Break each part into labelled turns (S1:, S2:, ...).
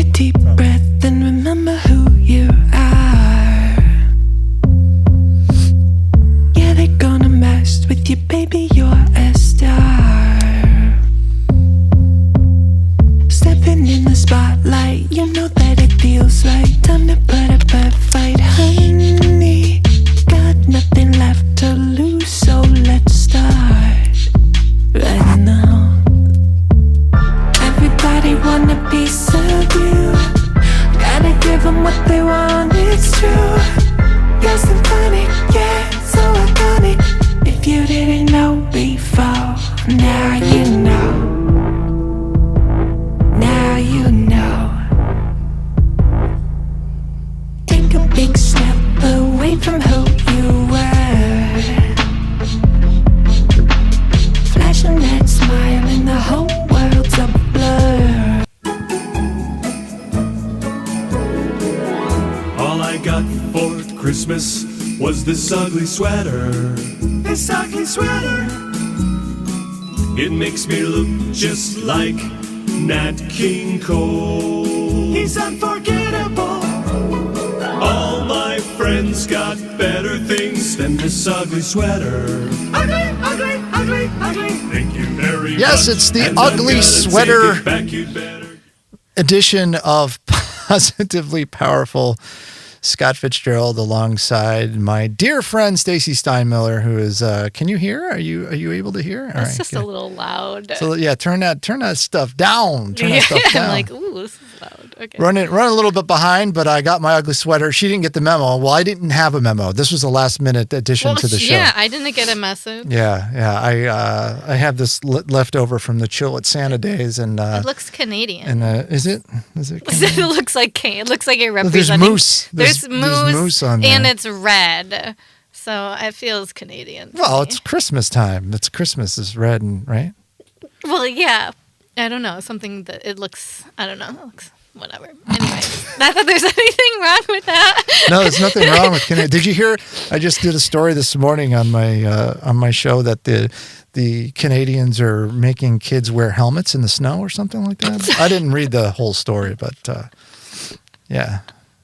S1: a deep breath and remember who you are. Yeah, they're gonna mess with you, baby, you're a star. Stepping in the spotlight, you know that it feels right. Time to put up a fight, honey. Got nothing left to lose, so let's start right now. Everybody want a piece of you. Gotta give them what they want, it's true. You're symphonic, yeah, so iconic. If you didn't know before, now you know. Now you know. Take a big step away from who you were. Flashing that smile and the whole world's a blur.
S2: All I got for Christmas was this ugly sweater. This ugly sweater. It makes me look just like Nat King Cole. He's unforgettable. All my friends got better things than this ugly sweater. Ugly, ugly, ugly, ugly. Thank you very much.
S3: Yes, it's the ugly sweater edition of Positively Powerful. Scott Fitzgerald alongside my dear friend Stacey Steinmiller, who is can you hear? Are you able to hear?
S4: That's just good. A little loud.
S3: So yeah, turn that stuff down. Turn that stuff down.
S4: I'm like, ooh, this is loud. Okay.
S3: Run a little bit behind, but I got my ugly sweater. She didn't get the memo. Well, I didn't have a memo. This was a last minute addition to the show.
S4: Yeah, I didn't get a message.
S3: Yeah. I have this left over from the Chill at Santa days, and
S4: it looks Canadian.
S3: And is it? Canadian?
S4: It looks like it represents.
S3: There's moose.
S4: There's moose
S3: on there.
S4: And it's red, so it feels Canadian.
S3: Well, it's Christmas time. It's Christmas is red and right.
S4: Well, yeah. I don't know. Something that it looks. I don't know. It looks whatever. Anyway, not that there's anything wrong with that.
S3: No, there's nothing wrong with Canada. Did you hear? I just did a story this morning on my show that the Canadians are making kids wear helmets in the snow or something like that. I didn't read the whole story, but yeah.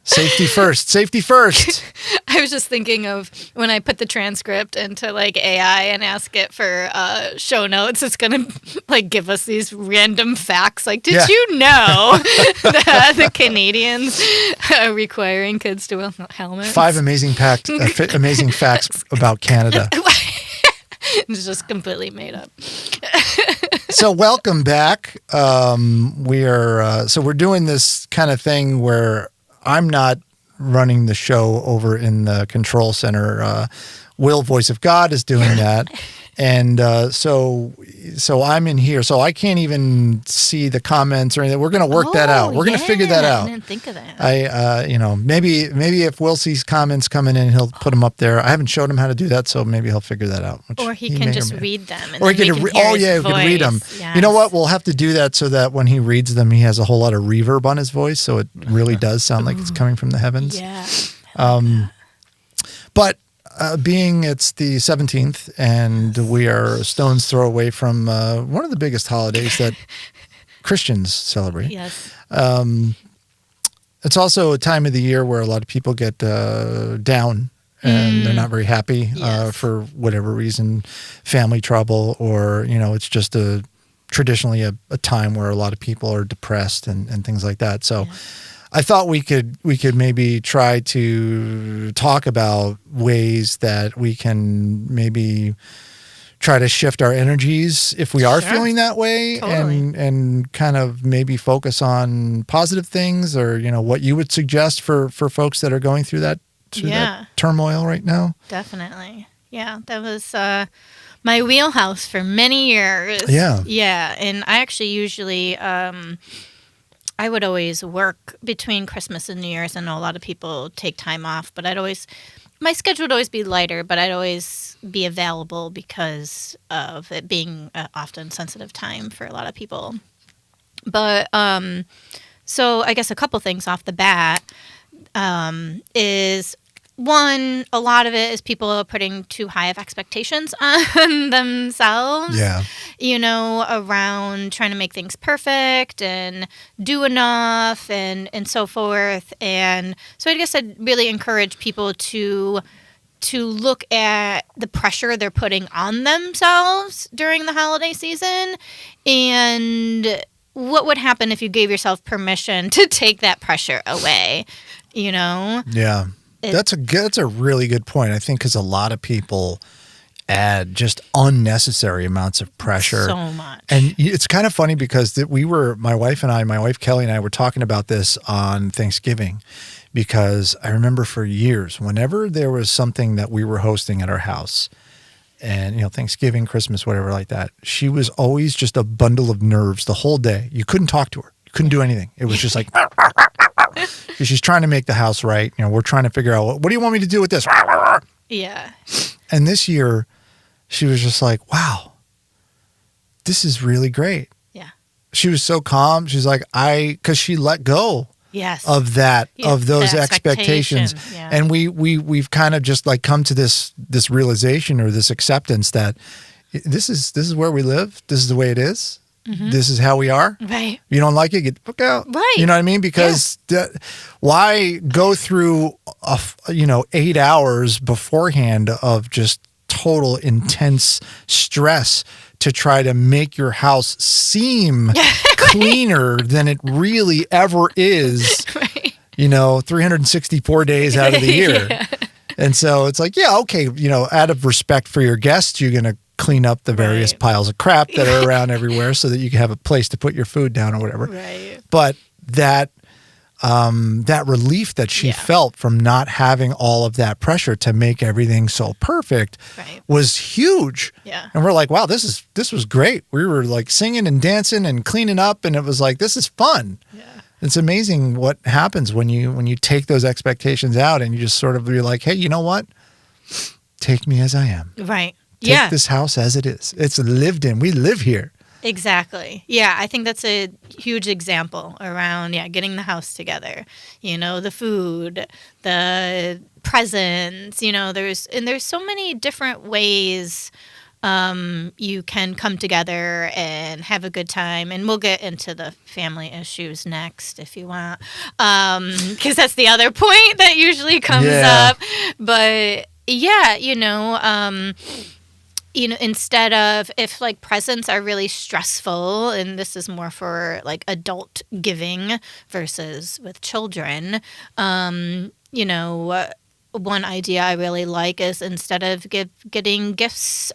S3: Safety first. Safety first.
S4: I was just thinking of when I put the transcript into like AI and ask it for show notes, it's going to like give us these random facts. Like, did you know that the Canadians are requiring kids to wear helmets?
S3: 5 amazing facts about Canada.
S4: It's just completely made up.
S3: So welcome back. We're doing this kind of thing where I'm not running the show over in the control center. Will, Voice of God, is doing that. And so I'm in here. So I can't even see the comments or anything. We're going to work that out. We're going to figure that out.
S4: I didn't think of that.
S3: Maybe if Will sees comments coming in, he'll put them up there. I haven't showed him how to do that, so maybe he'll figure that out.
S4: Or he can just read them. And
S3: or
S4: he can he
S3: can read them.
S4: Yes.
S3: You know what? We'll have to do that so that when he reads them, he has a whole lot of reverb on his voice, so it really does sound like it's coming from the heavens.
S4: Yeah.
S3: But being it's the 17th and we are a stone's throw away from one of the biggest holidays that Christians celebrate.
S4: Yes.
S3: It's also a time of the year where a lot of people get down and they're not very happy for whatever reason, family trouble, or, it's just traditionally a time where a lot of people are depressed and things like that. So I thought we could maybe try to talk about ways that we can maybe try to shift our energies if we are feeling that way, and kind of maybe focus on positive things, or what you would suggest for folks that are going through that turmoil right now.
S4: Definitely. Yeah, that was my wheelhouse for many years. Yeah, and I actually usually I would always work between Christmas and New Year's. I know a lot of people take time off, but my schedule would always be lighter, but I'd always be available because of it being often sensitive time for a lot of people. But so I guess a couple things off the bat is one, a lot of it is people are putting too high of expectations on themselves.
S3: Yeah.
S4: Around trying to make things perfect and do enough and so forth. And so I guess I'd really encourage people to look at the pressure they're putting on themselves during the holiday season and what would happen if you gave yourself permission to take that pressure away,
S3: Yeah. That's a really good point. I think because a lot of people add just unnecessary amounts of pressure.
S4: So much.
S3: And it's kind of funny because my wife Kelly and I were talking about this on Thanksgiving, because I remember for years, whenever there was something that we were hosting at our house, and Thanksgiving, Christmas, whatever like that, she was always just a bundle of nerves the whole day. You couldn't talk to her. You couldn't do anything. It was just like, because she's trying to make the house right. We're trying to figure out, what do you want me to do with this?
S4: Yeah.
S3: And this year, she was just like, wow, this is really great.
S4: Yeah.
S3: She was so calm. She's like, because she let go.
S4: Yes.
S3: Of that, of those expectations.
S4: Yeah.
S3: And we've kind of just like come to this realization or this acceptance that this is where we live. This is the way it is. Mm-hmm. This is how we are.
S4: Right.
S3: You don't like it, get the fuck out.
S4: Right.
S3: You know what I mean? Because why go through 8 hours beforehand of just total intense stress to try to make your house seem cleaner than it really ever is,
S4: right.
S3: 364 days out of the year.
S4: Yeah.
S3: And so it's like, yeah, okay, out of respect for your guests, you're going to clean up the various piles of crap that are around everywhere so that you can have a place to put your food down or whatever.
S4: Right.
S3: But that relief that she felt from not having all of that pressure to make everything so perfect was huge.
S4: Yeah.
S3: And we're like, wow, this was great. We were like singing and dancing and cleaning up, and it was like, this is fun. Yeah. It's amazing what happens when you take those expectations out and you just sort of be like, hey, you know what? Take me as I am.
S4: Right.
S3: Take this house as it is. It's lived in. We live here.
S4: Exactly. Yeah, I think that's a huge example around, getting the house together. The food, the presents, there's so many different ways you can come together and have a good time. And we'll get into the family issues next if you want, because that's the other point that usually comes up. But instead of if like presents are really stressful, and this is more for like adult giving versus with children, one idea I really like is instead of getting gifts,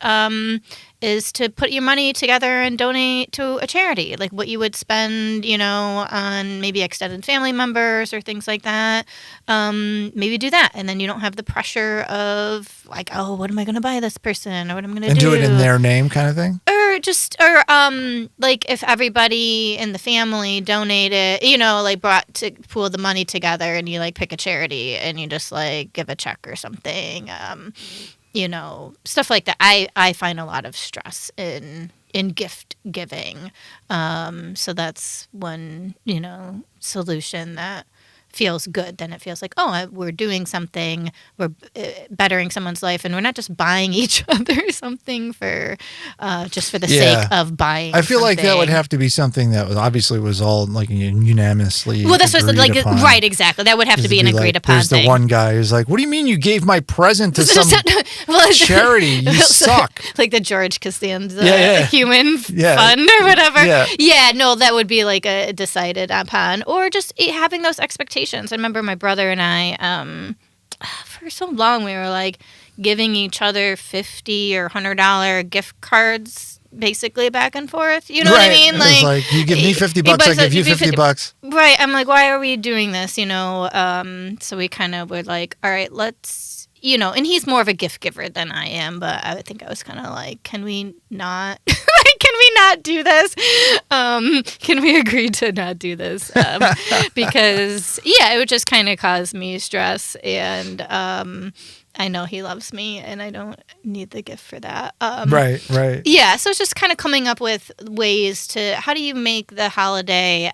S4: is to put your money together and donate to a charity, like what you would spend, on maybe extended family members or things like that. Maybe do that, and then you don't have the pressure of like, oh, what am I going to buy this person, or what I'm going to do?
S3: And do it in their name, kind of thing.
S4: Like if everybody in the family donated, brought to pool the money together, and you like pick a charity and you just like give a check or something, stuff like that. I find a lot of stress in gift giving. So that's one, solution that feels good. Then it feels like, oh, we're doing something, we're bettering someone's life, and we're not just buying each other something for just for the sake of buying.
S3: I feel like that would have to be something that was all like unanimously.
S4: Well, that's just like
S3: upon.
S4: Right, exactly. That would have to be an agreed upon
S3: there's
S4: thing.
S3: There's the one guy who's like, "What do you mean you gave my present to some charity? You suck."
S4: Like the George Costanza human fund or whatever. Yeah, no, that would be like a decided upon, or just having those expectations. I remember my brother and I, for so long, we were like giving each other $50 or $100 gift cards, basically back and forth. You know what I mean?
S3: Like you give me $50, I give you $50.
S4: Right. I'm like, why are we doing this? So we kind of were like, all right, let's, and he's more of a gift giver than I am, but I think I was kind of like, can we not? Can we not do this? Can we agree to not do this? Because, it would just kind of cause me stress. And I know he loves me, and I don't need the gift for that.
S3: Right.
S4: Yeah, so it's just kind of coming up with ways to, how do you make the holiday,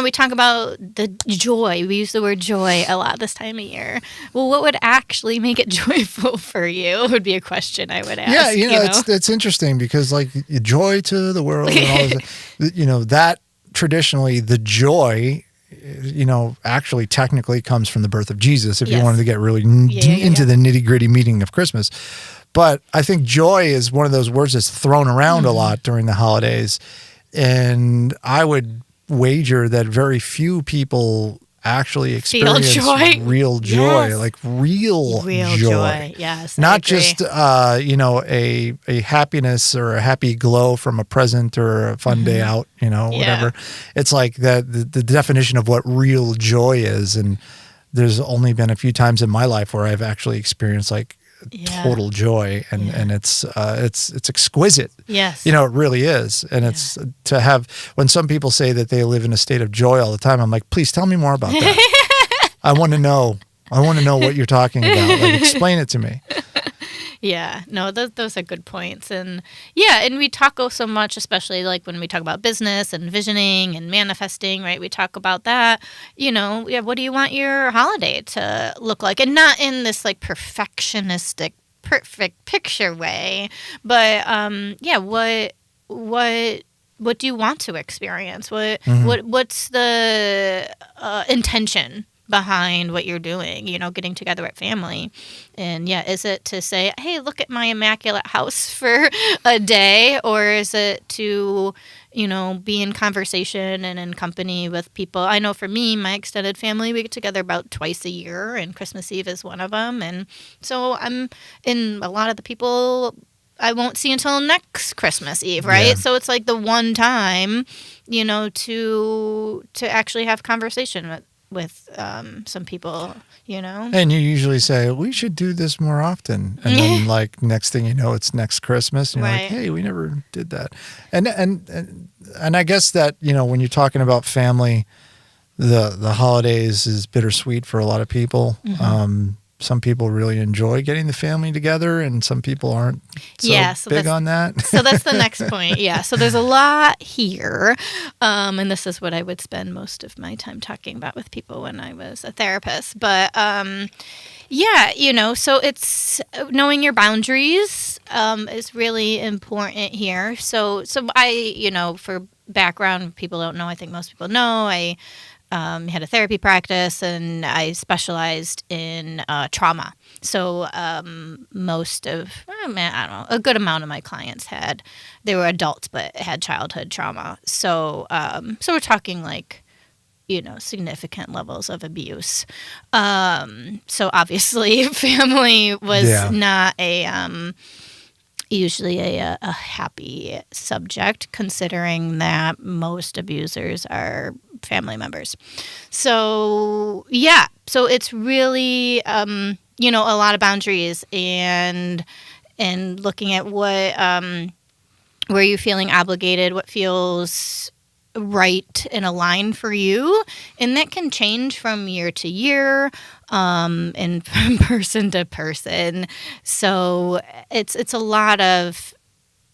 S4: we talk about the joy. We use the word joy a lot this time of year. Well, what would actually make it joyful for you would be a question I would ask.
S3: Yeah, it's interesting because like joy to the world and all this, that traditionally the joy, actually technically comes from the birth of Jesus if you wanted to get really into the nitty-gritty meaning of Christmas. But I think joy is one of those words that's thrown around a lot during the holidays. And I would wager that very few people actually experience real joy, like real joy.
S4: Yes,
S3: not just a happiness or a happy glow from a present or a fun day out, whatever. It's like that the definition of what real joy is, and there's only been a few times in my life where I've actually experienced like total joy, and it's exquisite.
S4: Yes,
S3: it really is. And it's to have, when some people say that they live in a state of joy all the time, I'm like, please tell me more about that. I want to know what you're talking about. Like, explain it to me.
S4: Yeah, no, those are good points. And and we talk so much, especially like when we talk about business and visioning and manifesting, right? We talk about that, what do you want your holiday to look like? And not in this like perfectionistic, perfect picture way, but what do you want to experience? What's the intention behind what you're doing, getting together at family? And is it to say, hey, look at my immaculate house for a day? Or is it to, be in conversation and in company with people? I know for me, my extended family, we get together about twice a year, and Christmas Eve is one of them. And so I'm in a lot of the people I won't see until next Christmas Eve, right? Yeah. So it's like the one time, to actually have conversation with some people, And
S3: you usually say, we should do this more often. And then like next thing you know, it's next Christmas. And you're like, hey, we never did that. And I guess that, when you're talking about family, the holidays is bittersweet for a lot of people. Some people really enjoy getting the family together, and some people aren't so big on that.
S4: So that's the next point. Yeah. So there's a lot here. And this is what I would spend most of my time talking about with people when I was a therapist. But so it's knowing your boundaries is really important here. So I, for background, people don't know, I think most people know, I had a therapy practice, and I specialized in trauma. So a good amount of my clients they were adults, but had childhood trauma. So we're talking like, significant levels of abuse. So obviously family was not usually a happy subject, considering that most abusers are family members. So it's really a lot of boundaries, and looking at what where you're feeling obligated, what feels right and aligned for you, and that can change from year to year, and from person to person. So it's a lot of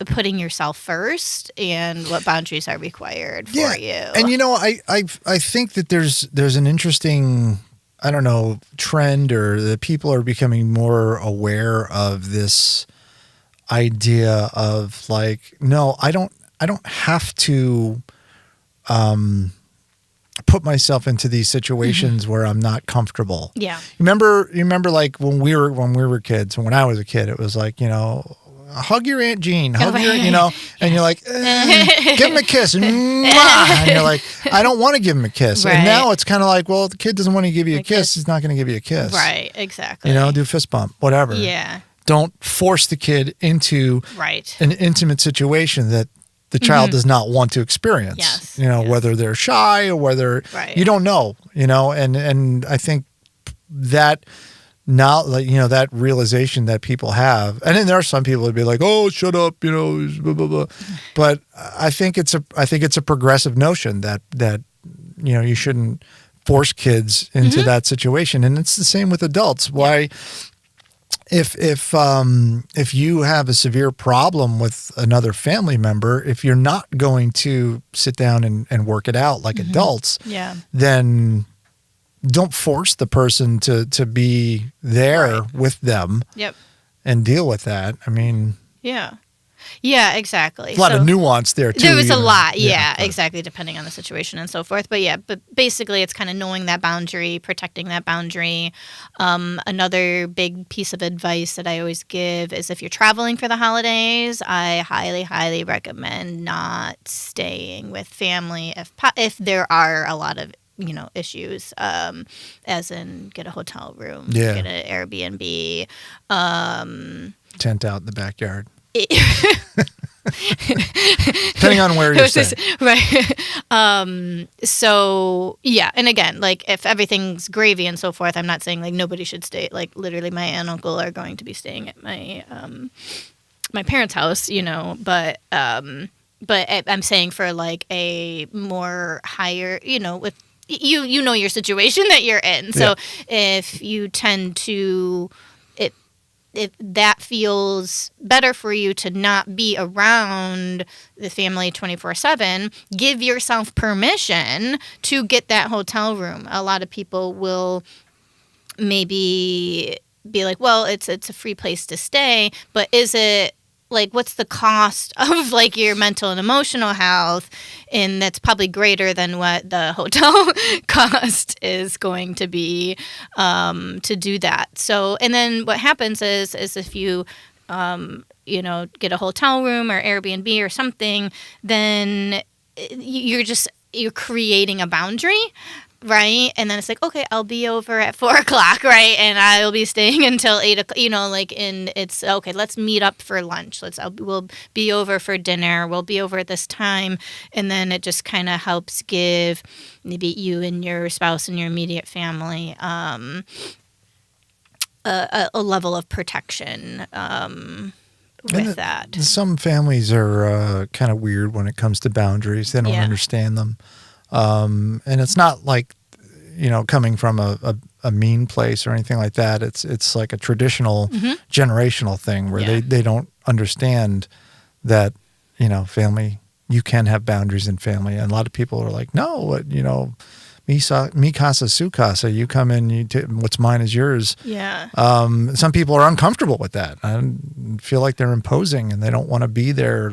S4: putting yourself first and what boundaries are required for you.
S3: And I think that there's an interesting, I don't know, trend, or that people are becoming more aware of this idea of like, no, I don't have to put myself into these situations where I'm not comfortable.
S4: Yeah.
S3: You remember like when we were kids, when I was a kid, it was like, hug your Aunt Jean, and you're like, give him a kiss. And you're like, I don't want to give him a kiss. Right. And now it's kind of like, well, if the kid doesn't want to give you a kiss, he's not going to give you a kiss.
S4: Right, exactly.
S3: Do a fist bump, whatever.
S4: Yeah.
S3: Don't force the kid into an intimate situation that the child does not want to experience.
S4: Yes.
S3: Whether they're shy or whether you don't know, and I think that now, like, that realization that people have, and then there are some people who'd be like, oh, shut up, blah, blah, blah. But I think it's a progressive notion that you shouldn't force kids into that situation. And it's the same with adults. Why if you have a severe problem with another family member, if you're not going to sit down and work it out like adults, then don't force the person to be there with them and deal with that. I mean,
S4: yeah, exactly.
S3: A lot of nuance there, too.
S4: There was a lot, exactly, depending on the situation and so forth. But basically it's kind of knowing that boundary, protecting that boundary. Another big piece of advice that I always give is if you're traveling for the holidays, I highly, highly recommend not staying with family if there are a lot of issues, as in get a hotel room, get an Airbnb.
S3: Tent out in the backyard. Depending on where you're staying.
S4: Right. So yeah, and again, like if everything's gravy and so forth, I'm not saying like nobody should stay. Like literally, my aunt and uncle are going to be staying at my my parents' house, but I'm saying for like a more higher, with you know your situation that you're in. So if you tend to if that feels better for you to not be around the family 24/7, give yourself permission to get that hotel room. A lot of people will maybe be like, well, it's a free place to stay, but is it like, what's the cost of like your mental and emotional health? And that's probably greater than what the hotel cost is going to be to do that. So, and then what happens is if you, get a hotel room or Airbnb or something, then you're creating a boundary. Right. And then it's like, okay, I'll be over at 4:00. Right. And I'll be staying until 8:00, and it's okay. Let's meet up for lunch. We'll be over for dinner. We'll be over at this time. And then it just kind of helps give maybe you and your spouse and your immediate family a level of protection with that.
S3: Some families are kind of weird when it comes to boundaries. They don't understand them. And it's not like, coming from a mean place or anything like that. It's like a traditional generational thing where they don't understand that, family, you can have boundaries in family. And a lot of people are like, no, mi casa, su casa, you come in, what's mine is yours. Yeah. Some people are uncomfortable with that and feel like they're imposing and they don't want to be there.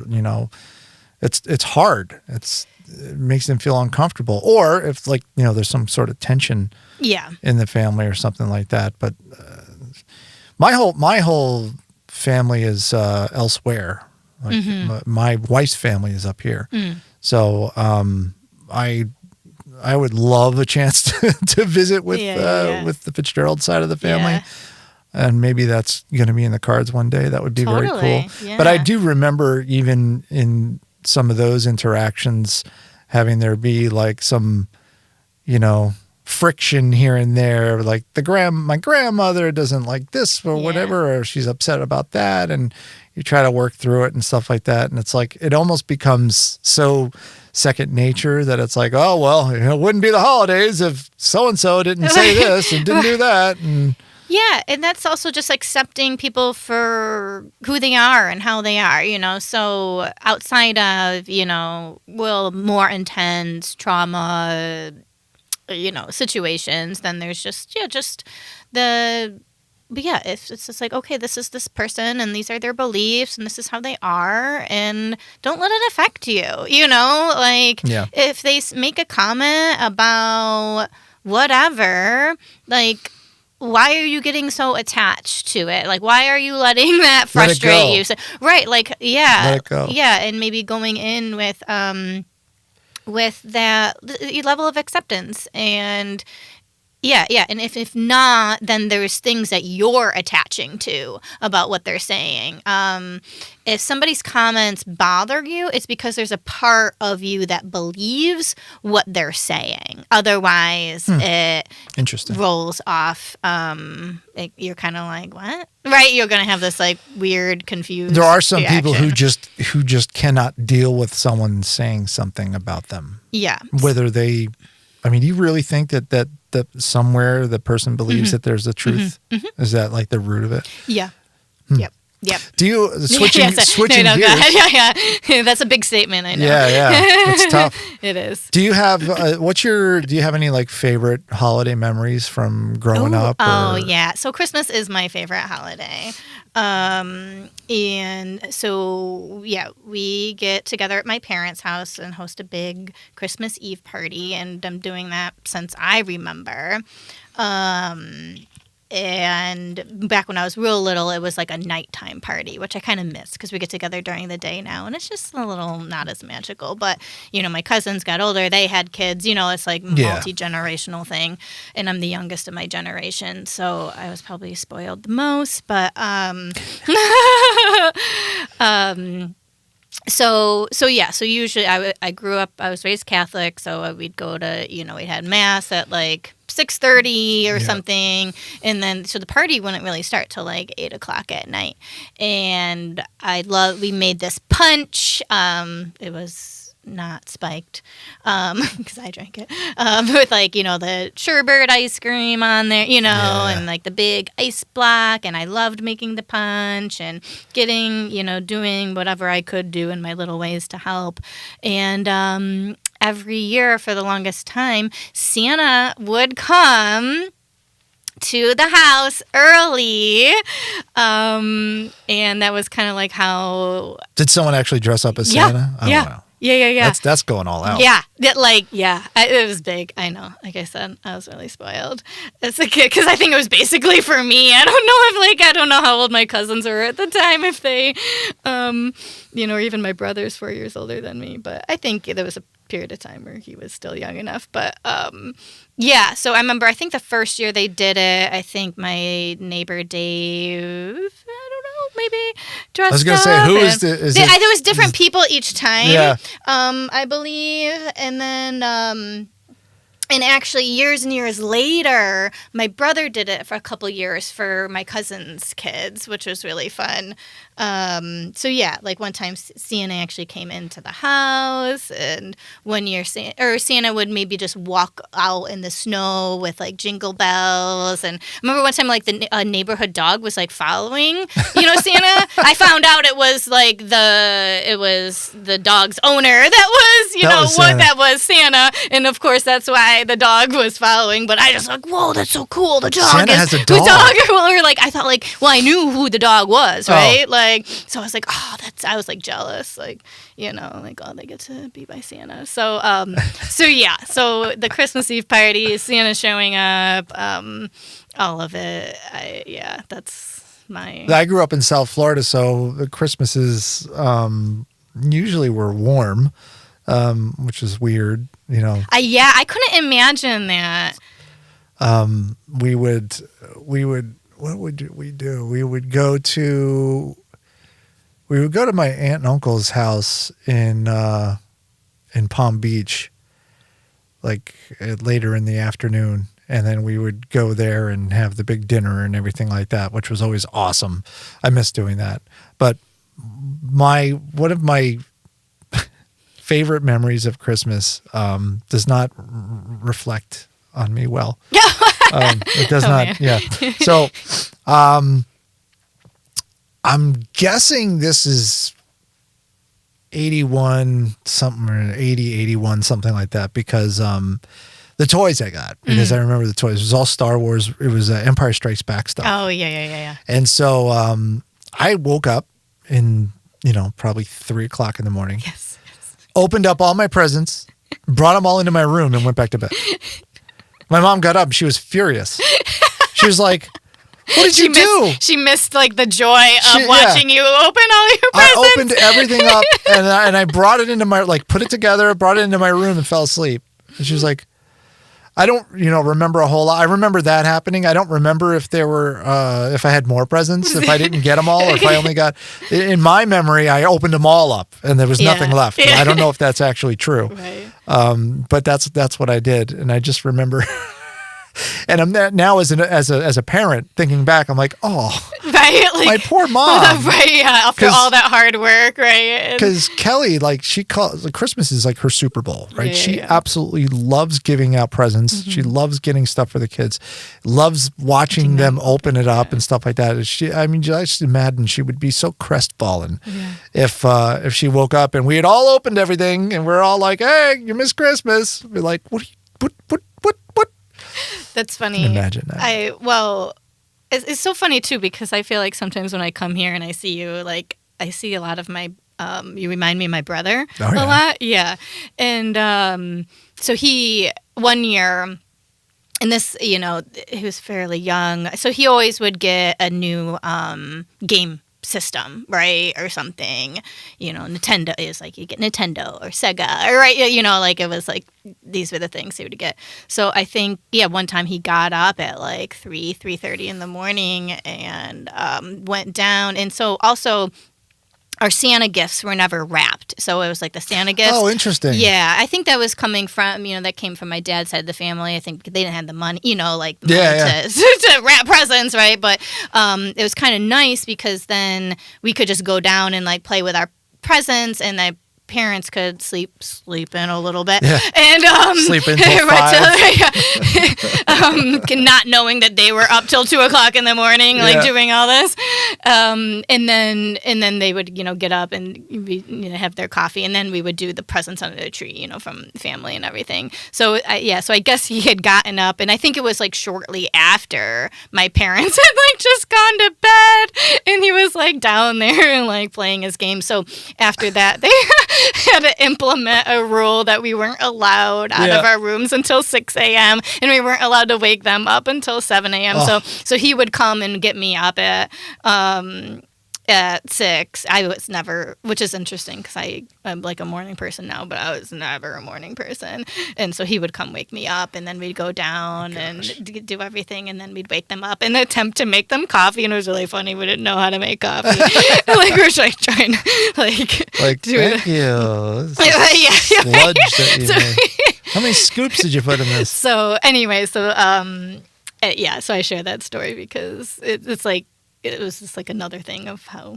S3: It's hard. It makes them feel uncomfortable, or if there's some sort of tension in the family or something like that. But my whole family is elsewhere. My wife's family is up here. So I would love a chance to visit with the Fitzgerald side of the family. And maybe that's going to be in the cards one day. That would be very cool. Yeah. But I do remember even in some of those interactions having there be like some, friction here and there, like my grandmother doesn't like this or whatever, or she's upset about that, and you try to work through it and stuff like that. And it's like, it almost becomes so second nature that it's like, oh, well, it wouldn't be the holidays if so-and-so didn't say this and didn't do that. And
S4: yeah, and that's also just accepting people for who they are and how they are, So outside of, more intense trauma, situations, then there's just it's just like, okay, this is this person and these are their beliefs and this is how they are, and don't let it affect you, if they make a comment about whatever, like, why are you getting so attached to it? Like, why are you letting that frustrate you? So, right. Like, let it go. Yeah. And maybe going in with that level of acceptance and and if not, then there's things that you're attaching to about what they're saying. If somebody's comments bother you, it's because there's a part of you that believes what they're saying. Otherwise, it rolls off. You're kind of like, what? Right? You're going to have this like weird, confused
S3: There are some
S4: reaction.
S3: people who just cannot deal with someone saying something about them.
S4: Yeah.
S3: Whether they, you really think that that somewhere the person believes that there's a truth? Is that like the root of it?
S4: Yeah. Yep.
S3: Do you switching
S4: no,
S3: gears?
S4: Yeah. That's a big statement. I know.
S3: Yeah. It's tough.
S4: It is.
S3: Do you have do you have any like favorite holiday memories from growing up?
S4: Oh yeah. So Christmas is my favorite holiday. And so we get together at my parents' house and host a big Christmas Eve party, and I'm doing that since I remember. And back when I was real little, it was like a nighttime party, which I kind of miss because we get together during the day now. And it's just a little not as magical. But, my cousins got older. They had kids. It's like multi-generational thing. And I'm the youngest of my generation. So I was probably spoiled the most. But So usually I grew up, I was raised Catholic. So we'd go to, we had mass at like 6:30 or something, and then so the party wouldn't really start till like 8:00 at night. And we made this punch. It was not spiked because I drank it with like the sherbet ice cream on there, and like the big ice block. And I loved making the punch and getting doing whatever I could do in my little ways to help. And every year for the longest time, Santa would come to the house early. And that was kind of like how...
S3: Did someone actually dress up as Santa? Oh, wow.
S4: Yeah.
S3: That's going all out.
S4: Yeah. It was big. I know. Like I said, I was really spoiled as a kid because I think it was basically for me. I don't know how old my cousins were at the time, if they, or even my brother's 4 years older than me. But I think there was a period of time where he was still young enough. But so I remember, I think the first year they did it, I think my neighbor Dave, I don't know, maybe dressed up.
S3: I was going to say, who is the...
S4: There was different people each time,
S3: yeah.
S4: I believe. And then... And actually, years and years later, my brother did it for a couple years for my cousin's kids, which was really fun. Like one time Santa actually came into the house, and one year Santa would maybe just walk out in the snow with like jingle bells. And I remember one time like the neighborhood dog was like following, Santa. I found out it was the dog's owner that was Santa, and of course that's why the dog was following. But I just like, whoa, that's so cool. The dog
S3: Santa has a dog.
S4: I knew who the dog was, right? So I was like, I was like jealous, they get to be by Santa. So so the Christmas Eve party, Santa showing up, all of it. That's my... I
S3: grew up in South Florida, so the Christmases usually were warm, which is weird,
S4: I couldn't imagine that.
S3: We would, what would we do? We would go to my aunt and uncle's house in Palm Beach, like later in the afternoon. And then we would go there and have the big dinner and everything like that, which was always awesome. I miss doing that. But one of my favorite memories of Christmas does not reflect on me well. It does not. Man. Yeah. So I'm guessing this is 81 something or 80, 81, something like that, because the toys I got, because I remember the toys. It was all Star Wars. It was Empire Strikes Back stuff.
S4: Oh, yeah.
S3: And so I woke up in, probably 3:00 in the morning.
S4: Yes.
S3: Opened up all my presents, brought them all into my room, and went back to bed. My mom got up and she was furious. She was like, what did you do?
S4: She missed like the joy of watching you open all your presents.
S3: I opened everything up and I brought it into my, put it together, brought it into my room and fell asleep. And she was like, I don't, remember a whole lot. I remember that happening. I don't remember if there were, if I had more presents, if I didn't get them all, or if I only got, in my memory, I opened them all up and there was nothing left. Yeah. I don't know if that's actually true.
S4: Right.
S3: But that's what I did. And I just remember And I'm now as a parent thinking back, I'm like, oh,
S4: right, like,
S3: my poor mom.
S4: Right, yeah, after all that hard work, right?
S3: Because Kelly, like, she calls Christmas is like her Super Bowl, right? She absolutely loves giving out presents. She loves getting stuff for the kids, loves watching them open it up and stuff like that. I just imagine she would be so crestfallen if she woke up and we had all opened everything and we're all like, hey, you missed Christmas. We're like, what?
S4: That's funny.
S3: Imagine that.
S4: It's so funny too, because I feel like sometimes when I come here and I see you, like, I see a lot of my, you remind me of my brother a lot. Yeah. And so he, one year, and this, he was fairly young, so he always would get a new game system, right, or something. Nintendo is like, you get Nintendo or Sega, or right, like, it was like these were the things he would get. So I think one time he got up at like 3:30 in the morning and went down, and so also our Santa gifts were never wrapped. So it was like the Santa gifts.
S3: Oh, interesting.
S4: Yeah, I think that was coming from, that came from my dad's side of the family. I think they didn't have the money, to wrap presents, right? But it was kind of nice because then we could just go down and like play with our presents, and my parents could sleep in a little bit, and
S3: sleep until 5.
S4: Not knowing that they were up till 2:00 in the morning, like doing all this, and then they would get up and have their coffee, and then we would do the presents under the tree, from family and everything. So so I guess he had gotten up, and I think it was like shortly after my parents had like just gone to bed, and he was like down there and like playing his game. So after that, they had to implement a rule that we weren't allowed out of our rooms until 6 a.m. and we weren't allowed to wake them up until 7 a.m. So he would come and get me up at 6. I was never, which is interesting because I'm like a morning person now, but I was never a morning person. And so he would come wake me up, and then we'd go down and do everything, and then we'd wake them up and attempt to make them coffee. And it was really funny. We didn't know how to make coffee. Like, we were like trying to do
S3: thank you. Sludge that you made. How many scoops did you put in this?
S4: So anyway, so I share that story because it's like, it was just like another thing of how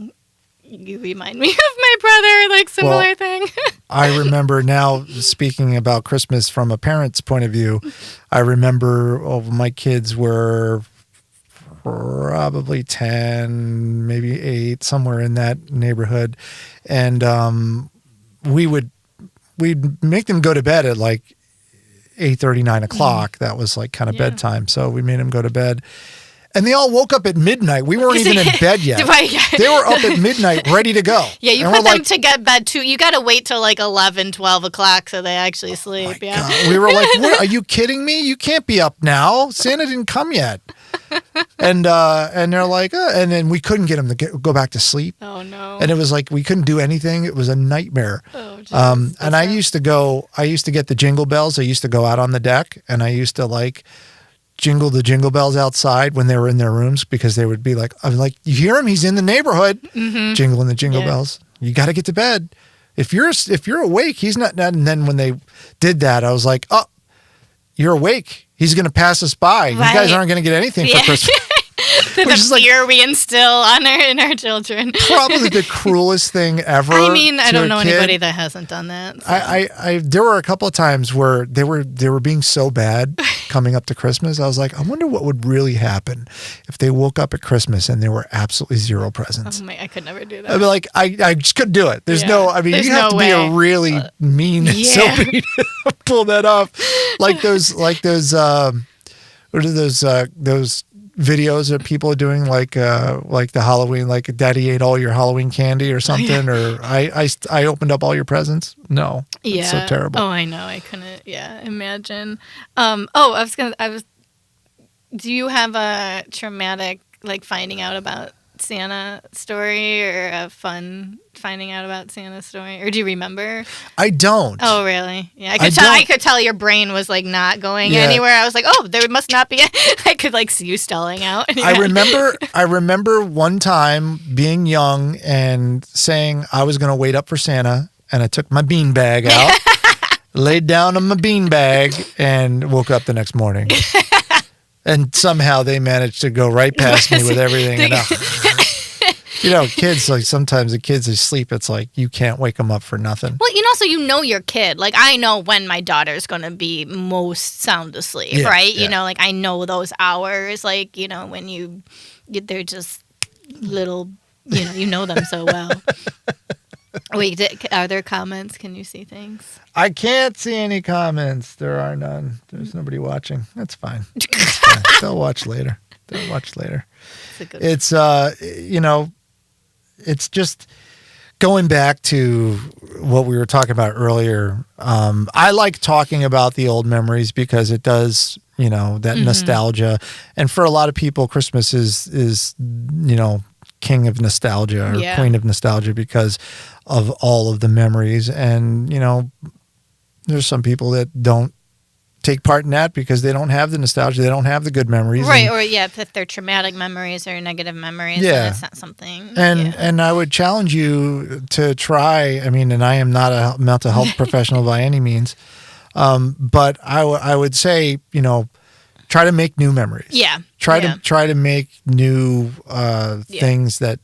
S4: you remind me of my brother, like similar thing.
S3: I remember now, speaking about Christmas from a parent's point of view, I remember my kids were probably 10, maybe 8, somewhere in that neighborhood. And we'd make them go to bed at like 8:30, 9 o'clock. That was like kind of bedtime. So we made them go to bed. And they all woke up at midnight. We weren't even in bed yet. They were up at midnight, ready to go.
S4: Yeah, you put them to get bed too. You got to wait till like 11, 12 o'clock so they actually sleep.
S3: God. We were like, what, are you kidding me? You can't be up now. Santa didn't come yet. And they're like, and then we couldn't get them to go back to sleep.
S4: Oh, no.
S3: And it was like, we couldn't do anything. It was a nightmare.
S4: Oh,
S3: and I used to get the jingle bells. I used to go out on the deck, and I used to like jingle the jingle bells outside when they were in their rooms, because they would be like, I'm like, you hear him? He's in the neighborhood, jingling the jingle bells. You got to get to bed. If you're awake, he's not. And then when they did that, I was like, oh, you're awake. He's going to pass us by. You guys aren't going to get anything for Christmas.
S4: The fear we instill in our children.
S3: Probably the cruelest thing ever.
S4: I mean, I don't know anybody that hasn't done that. So.
S3: I there were a couple of times where they were being so bad coming up to Christmas. I was like, I wonder what would really happen if they woke up at Christmas and there were absolutely zero presents.
S4: Oh my, I could never do that.
S3: I'd be like, I just couldn't do it. There's you have to be a really mean silly to pull that off. Like those what are those videos that people are doing, like the Halloween, like Daddy ate all your Halloween candy or something, or I opened up all your presents. No, it's so terrible.
S4: Oh, I know. I couldn't. Yeah, imagine. Do you have a traumatic like finding out about Santa story, or a fun finding out about Santa story, or do you remember?
S3: I don't.
S4: Oh, really? Yeah, I could tell your brain was like not going anywhere. I was like, oh, there must not be. I could like see you stalling out.
S3: I remember one time being young and saying I was going to wait up for Santa, and I took my bean bag out, laid down on my bean bag, and woke up the next morning. And somehow they managed to go right past me with everything. Kids, like sometimes the kids asleep, it's like you can't wake them up for nothing.
S4: Well, so your kid. Like I know when my daughter's going to be most sound asleep, right?
S3: Yeah.
S4: Like I know those hours, like, when they're just little, you know them so well. Wait, are there comments? Can you see things?
S3: I can't see any comments. There are none. There's nobody watching. That's fine. They'll watch later. It's, it's just going back to what we were talking about earlier. I like talking about the old memories because it does, that nostalgia. And for a lot of people, Christmas is king of nostalgia or queen of nostalgia because of all of the memories. And, there's some people that don't take part in that because they don't have the nostalgia. They don't have the good memories.
S4: Right. Or if they're traumatic memories or negative memories, then it's not something.
S3: And I would challenge you to try, and I am not a mental health professional by any means. But I would say, try to make new memories.
S4: Yeah.
S3: Try to make new things that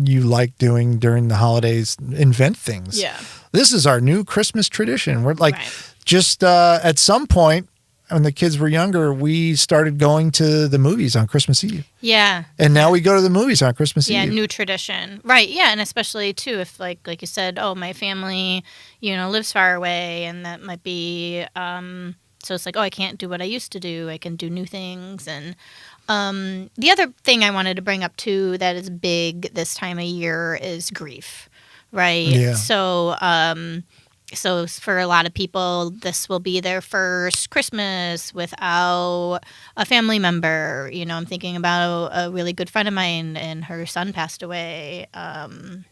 S3: you like doing during the holidays. Invent things.
S4: Yeah.
S3: This is our new Christmas tradition. We're like, just at some point when the kids were younger, we started going to the movies on Christmas Eve.
S4: Yeah.
S3: And now we go to the movies on Christmas Eve.
S4: Yeah, new tradition. Right. Yeah, and especially too if like you said, my family, lives far away, and that might be so it's like, I can't do what I used to do. I can do new things. And the other thing I wanted to bring up too that is big this time of year is grief. Right.
S3: Yeah.
S4: So for a lot of people, this will be their first Christmas without a family member. I'm thinking about a really good friend of mine, and her son passed away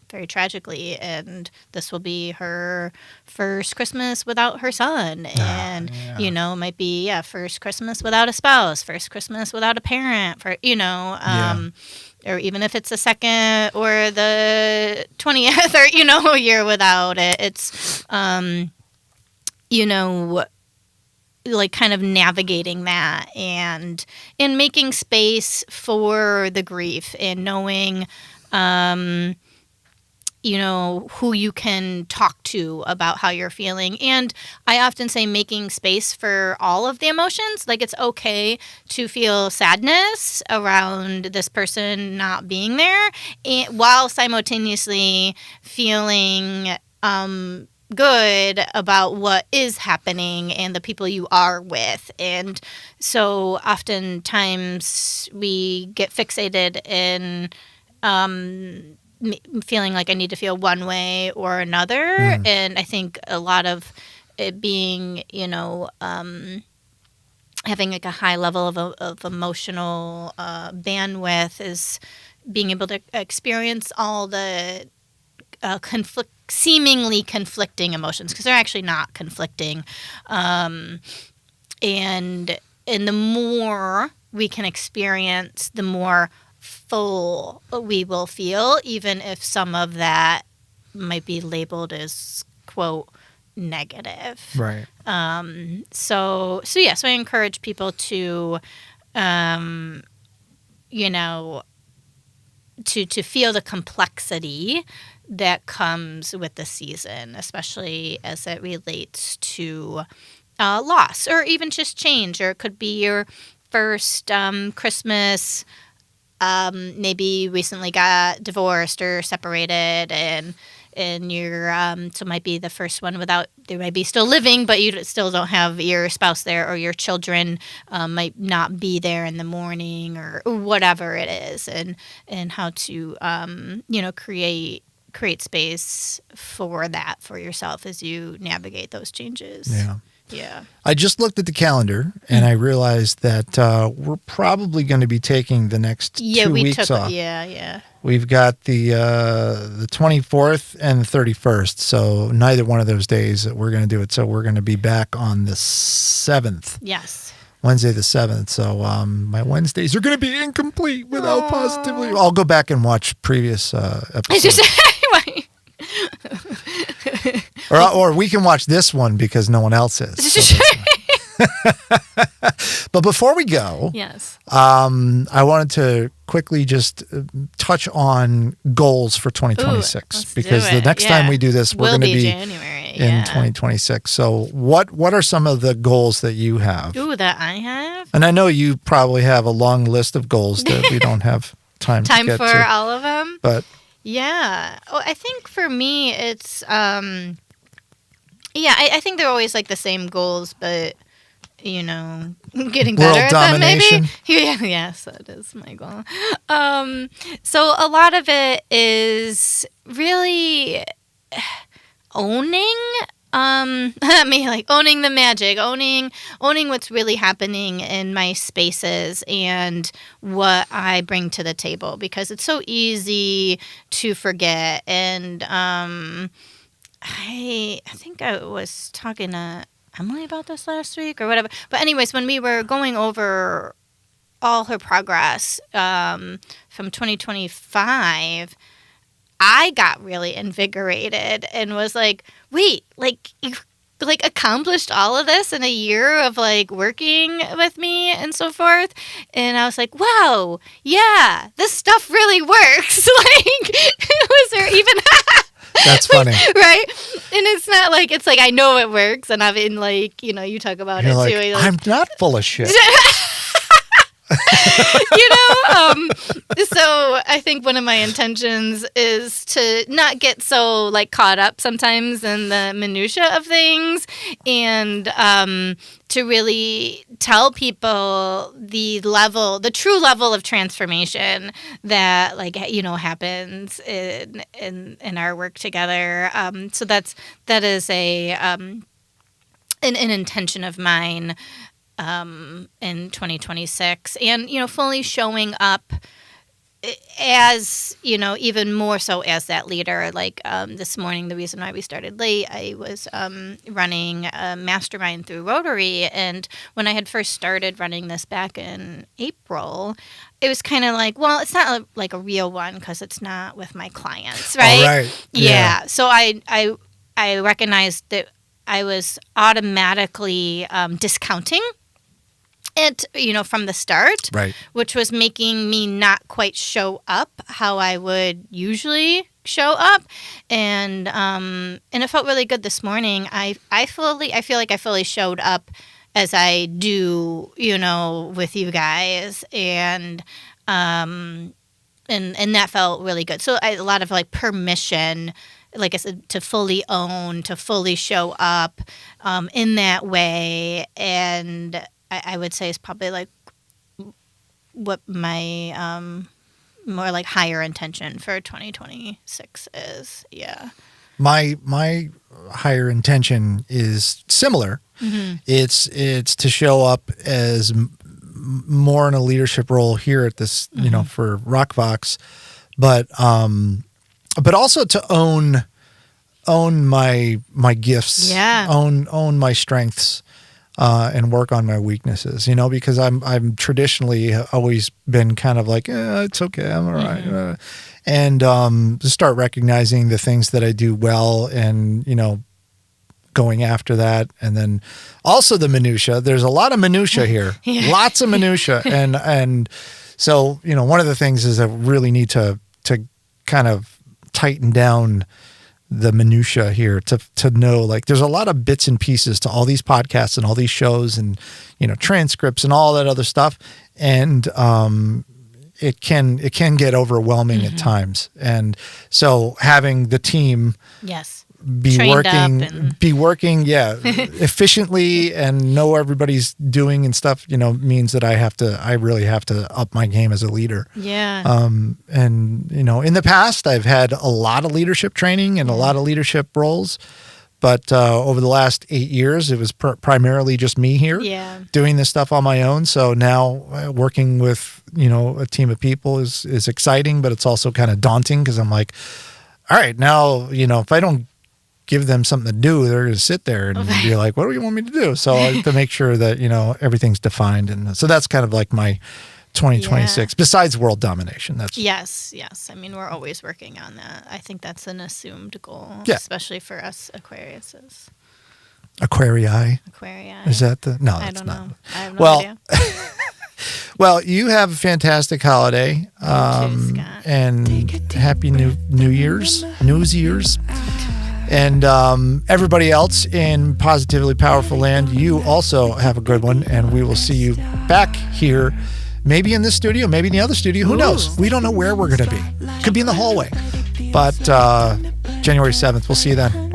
S4: very tragically, and this will be her first Christmas without her son. And, it might be, first Christmas without a spouse, first Christmas without a parent, or even if it's the second or the 20th or, a year without it. It's, like kind of navigating that and making space for the grief and knowing, who you can talk to about how you're feeling. And I often say making space for all of the emotions. Like it's okay to feel sadness around this person not being there, while simultaneously feeling good about what is happening and the people you are with. And so oftentimes we get fixated in feeling like I need to feel one way or another. And I think a lot of it being, having like a high level of emotional bandwidth is being able to experience all the seemingly conflicting emotions, because they're actually not conflicting. And the more we can experience, the more full we will feel, even if some of that might be labeled as, quote, negative.
S3: Right.
S4: So I encourage people to, to feel the complexity that comes with the season, especially as it relates to loss or even just change. Or it could be your first Christmas, maybe recently got divorced or separated, and you're so it might be the first one without, they might be still living, but you still don't have your spouse there, or your children might not be there in the morning, or whatever it is, and how to create space for that for yourself as you navigate those changes. Yeah.
S3: I just looked at the calendar and I realized that we're probably going to be taking the next 2 weeks off.
S4: Yeah.
S3: We've got the 24th and the 31st, so neither one of those days that we're going to do it. So we're going to be back on the 7th.
S4: Yes.
S3: Wednesday the 7th. So my Wednesdays are going to be incomplete without positively. I'll go back and watch previous episodes. Or we can watch this one because no one else is. So But before we go,
S4: Yes.
S3: I wanted to quickly just touch on goals for 2026 because the next time we do this, we're going to be
S4: January
S3: in 2026. So what are some of the goals that you have?
S4: Ooh, that I have?
S3: And I know you probably have a long list of goals that we don't have time to get
S4: for
S3: to.
S4: all of them?
S3: But
S4: yeah. Oh, I think for me, it's, I think they're always like the same goals, but, getting better
S3: World
S4: at them
S3: domination.
S4: maybe. Yeah, yes, that is my goal. So a lot of it is really owning, owning the magic, owning what's really happening in my spaces and what I bring to the table, because it's so easy to forget. And I think I was talking to Emily about this last week or whatever. But anyways, when we were going over all her progress from 2025, I got really invigorated and was like, wait, like you accomplished all of this in a year of working with me and so forth. And I was like, wow, yeah, this stuff really works. Was there even
S3: that's funny.
S4: Right? And it's not it's I know it works, and I've been you talk about
S3: You're
S4: it too.
S3: I'm not full of shit.
S4: So I think one of my intentions is to not get so caught up sometimes in the minutia of things, and to really tell people the true level of transformation that happens in our work together. So that is an intention of mine in 2026, and fully showing up as even more so as that leader. This morning, the reason why we started late, I was running a mastermind through Rotary, and when I had first started running this back in April, it was kind of well, it's not a real one because it's not with my clients, right?
S3: All right.
S4: Yeah. So I recognized that I was automatically discounting it, from the start,
S3: Right.
S4: which was making me not quite show up how I would usually show up, and it felt really good this morning. I feel like I fully showed up as I do, with you guys, and that felt really good. So a lot of permission, like I said, to fully own, to fully show up in that way, and I would say is probably what my more higher intention for 2026 is. Yeah.
S3: My higher intention is similar. Mm-hmm. It's to show up as more in a leadership role here at this,
S4: mm-hmm.
S3: For Rockvox, but also to own my gifts, own my strengths. And work on my weaknesses, because I'm traditionally always been kind of it's okay, I'm all right.
S4: Mm-hmm.
S3: And to start recognizing the things that I do well and, going after that. And then also the minutia. There's a lot of minutia here, lots of minutia. And so, one of the things is I really need to kind of tighten down the minutia here to know there's a lot of bits and pieces to all these podcasts and all these shows and transcripts and all that other stuff, and it can get overwhelming mm-hmm. at times. And so having the team be working efficiently and know everybody's doing and stuff, means that I really have to up my game as a leader.
S4: Yeah.
S3: And in the past I've had a lot of leadership training and a lot of leadership roles, but over the last 8 years it was primarily just me here doing this stuff on my own. So now working with a team of people is exciting, but it's also kind of daunting because I'm like, all right, now if I don't give them something to do, they're going to sit there and be like, what do you want me to do? So I have to make sure that, everything's defined. And so that's kind of my 2026, besides world domination. That's
S4: Yes. I mean, we're always working on that. I think that's an assumed goal, especially for us Aquariuses.
S3: Aquarii. Is that the? No,
S4: I
S3: it's
S4: don't
S3: not.
S4: know. I have no idea.
S3: Well, you have a fantastic holiday, and happy New Year's, and everybody else in Positively Powerful Land. You also have a good one, and we will see you back here, maybe in this studio, maybe in the other studio. Who knows? We don't know where we're going to be. Could be in the hallway, but January 7th. We'll see you then.